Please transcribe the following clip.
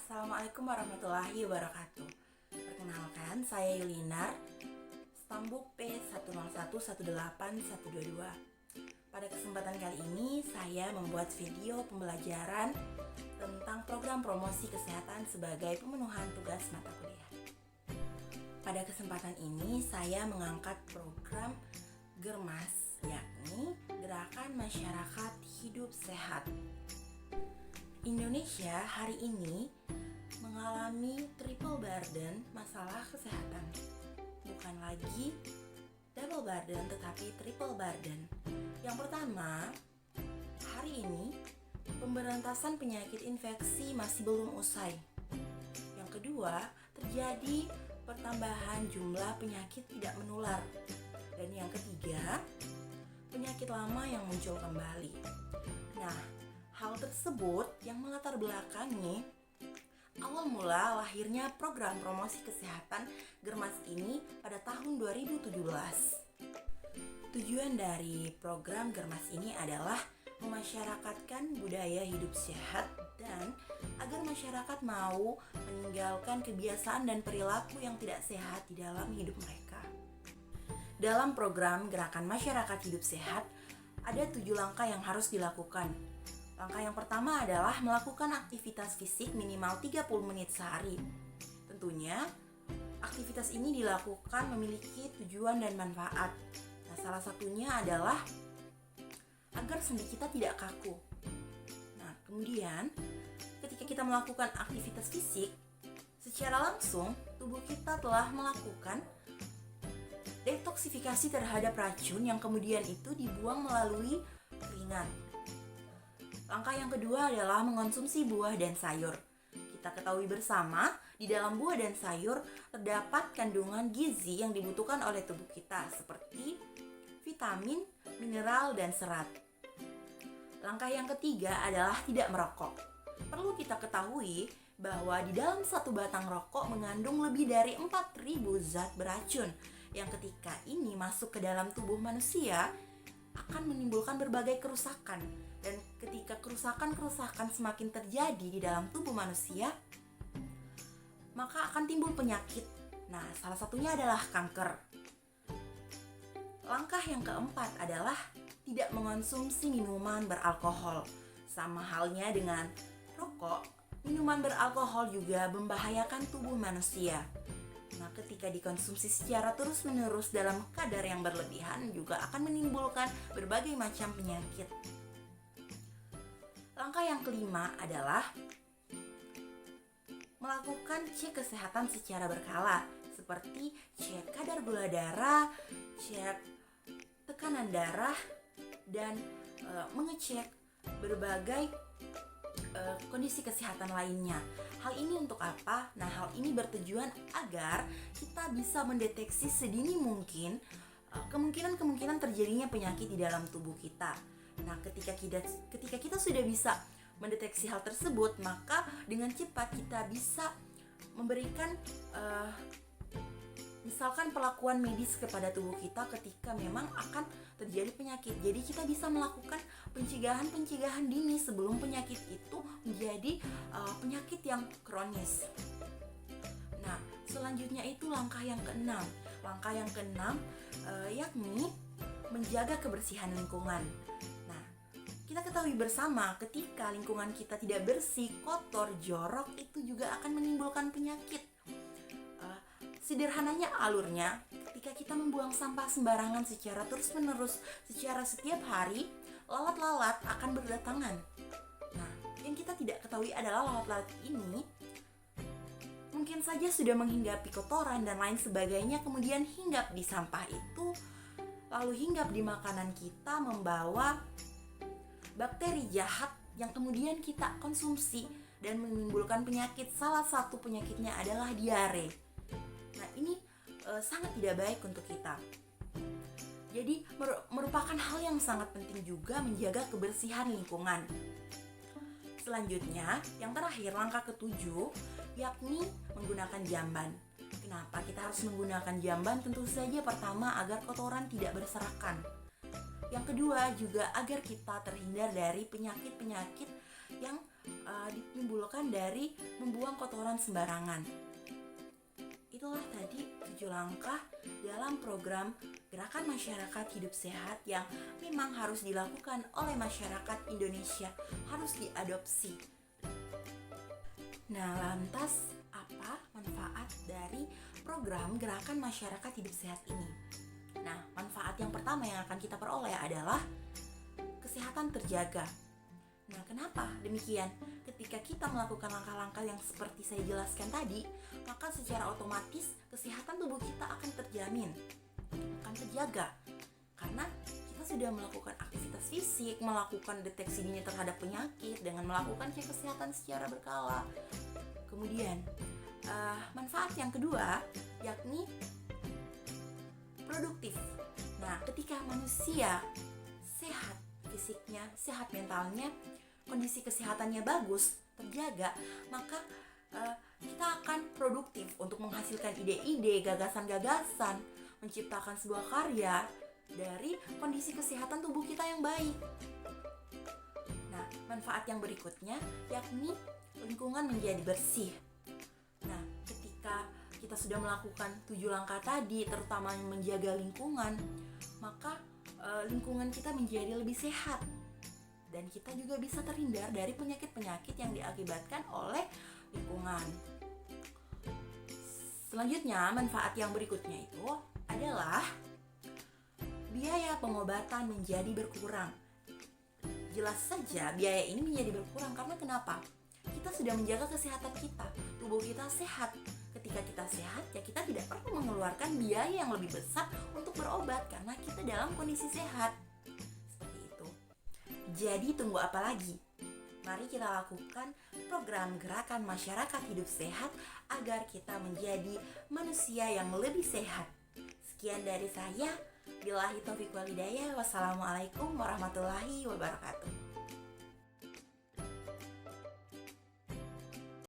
Assalamualaikum warahmatullahi wabarakatuh. Perkenalkan, saya Yulinar, stambuk P1011812122. Pada kesempatan kali ini, saya membuat video pembelajaran tentang program promosi kesehatan sebagai pemenuhan tugas mata kuliah. Pada kesempatan ini, saya mengangkat program GERMAS, yakni Gerakan Masyarakat Hidup Sehat. Indonesia hari ini mengalami triple burden masalah kesehatan. Bukan lagi double burden tetapi triple burden. Yang pertama, hari ini pemberantasan penyakit infeksi masih belum usai. Yang kedua, terjadi pertambahan jumlah penyakit tidak menular. Dan yang ketiga, penyakit lama yang muncul kembali. Nah, hal tersebut yang melatar belakangi awal mula lahirnya program promosi kesehatan GERMAS ini pada tahun 2017. Tujuan dari program GERMAS ini adalah memasyarakatkan budaya hidup sehat dan agar masyarakat mau meninggalkan kebiasaan dan perilaku yang tidak sehat di dalam hidup mereka. Dalam program Gerakan Masyarakat Hidup Sehat, ada 7 langkah yang harus dilakukan. Langkah yang pertama adalah melakukan aktivitas fisik minimal 30 menit sehari. Tentunya, aktivitas ini dilakukan memiliki tujuan dan manfaat. Nah, salah satunya adalah agar sendi kita tidak kaku. Nah, kemudian ketika kita melakukan aktivitas fisik, secara langsung tubuh kita telah melakukan detoksifikasi terhadap racun yang kemudian itu dibuang melalui keringat. Langkah yang kedua adalah mengonsumsi buah dan sayur. Kita ketahui bersama, di dalam buah dan sayur terdapat kandungan gizi yang dibutuhkan oleh tubuh kita seperti vitamin, mineral, dan serat. Langkah yang ketiga adalah tidak merokok. Perlu kita ketahui bahwa di dalam satu batang rokok mengandung lebih dari 4.000 zat beracun yang ketika ini masuk ke dalam tubuh manusia akan menimbulkan berbagai kerusakan. Dan ketika kerusakan semakin terjadi di dalam tubuh manusia, maka akan timbul penyakit. Nah, salah satunya adalah kanker. Langkah yang keempat adalah tidak mengonsumsi minuman beralkohol. Sama halnya dengan rokok, minuman beralkohol juga membahayakan tubuh manusia. Nah, ketika dikonsumsi secara terus-menerus dalam kadar yang berlebihan juga akan menimbulkan berbagai macam penyakit. Langkah yang kelima adalah melakukan cek kesehatan secara berkala, seperti cek kadar gula darah, cek tekanan darah, dan mengecek berbagai kondisi kesehatan lainnya. Hal ini untuk apa? Nah, hal ini bertujuan agar kita bisa mendeteksi sedini mungkin kemungkinan terjadinya penyakit di dalam tubuh kita. Nah, ketika kita sudah bisa mendeteksi hal tersebut, maka dengan cepat kita bisa memberikan misalkan perlakuan medis kepada tubuh kita ketika memang akan terjadi penyakit. Jadi kita bisa melakukan pencegahan dini sebelum penyakit itu menjadi penyakit yang kronis. Nah, selanjutnya itu langkah yang keenam. Langkah yang keenam yakni menjaga kebersihan lingkungan. Nah, kita ketahui bersama ketika lingkungan kita tidak bersih, kotor, jorok, itu juga akan menimbulkan penyakit. Sederhananya alurnya, ketika kita membuang sampah sembarangan secara terus-menerus, secara setiap hari, lalat-lalat akan berdatangan. Nah, yang kita tidak ketahui adalah lalat-lalat ini mungkin saja sudah menghinggapi kotoran dan lain sebagainya, kemudian hinggap di sampah itu, lalu hinggap di makanan kita, membawa bakteri jahat yang kemudian kita konsumsi dan menimbulkan penyakit. Salah satu penyakitnya adalah diare. Nah, ini sangat tidak baik untuk kita. Jadi merupakan hal yang sangat penting juga menjaga kebersihan lingkungan. Selanjutnya, yang terakhir, langkah ketujuh, yakni menggunakan jamban. Kenapa kita harus menggunakan jamban? Tentu saja pertama agar kotoran tidak berserakan. Yang kedua juga agar kita terhindar dari penyakit-penyakit yang ditimbulkan dari membuang kotoran sembarangan. Itulah tadi 7 langkah dalam program Gerakan Masyarakat Hidup Sehat yang memang harus dilakukan oleh masyarakat Indonesia, harus diadopsi. Nah, lantas apa manfaat dari program Gerakan Masyarakat Hidup Sehat ini? Nah, manfaat yang pertama yang akan kita peroleh adalah kesehatan terjaga. Nah, kenapa demikian? Ketika kita melakukan langkah-langkah yang seperti saya jelaskan tadi, maka secara otomatis kesehatan tubuh kita akan terjamin, akan terjaga. Karena kita sudah melakukan aktivitas fisik, melakukan deteksi dini terhadap penyakit dengan melakukan cek kesehatan secara berkala. Kemudian, manfaat yang kedua yakni produktif. Nah, ketika manusia sehat fisiknya, sehat mentalnya, kondisi kesehatannya bagus, terjaga, maka kita akan produktif untuk menghasilkan ide-ide, gagasan-gagasan, menciptakan sebuah karya dari kondisi kesehatan tubuh kita yang baik. Nah, manfaat yang berikutnya yakni lingkungan menjadi bersih. Nah, ketika kita sudah melakukan 7 langkah tadi, terutama menjaga lingkungan, maka lingkungan kita menjadi lebih sehat dan kita juga bisa terhindar dari penyakit-penyakit yang diakibatkan oleh lingkungan. Selanjutnya, manfaat yang berikutnya itu adalah biaya pengobatan menjadi berkurang. Jelas saja biaya ini menjadi berkurang karena kenapa? Kita sudah menjaga kesehatan kita, tubuh kita sehat. Ketika kita sehat, ya kita tidak perlu mengeluarkan biaya yang lebih besar untuk berobat karena kita dalam kondisi sehat. Seperti itu. Jadi tunggu apa lagi? Mari kita lakukan program Gerakan Masyarakat Hidup Sehat agar kita menjadi manusia yang lebih sehat. Sekian dari saya. Billahi taufiq wal hidayah. Wassalamualaikum warahmatullahi wabarakatuh.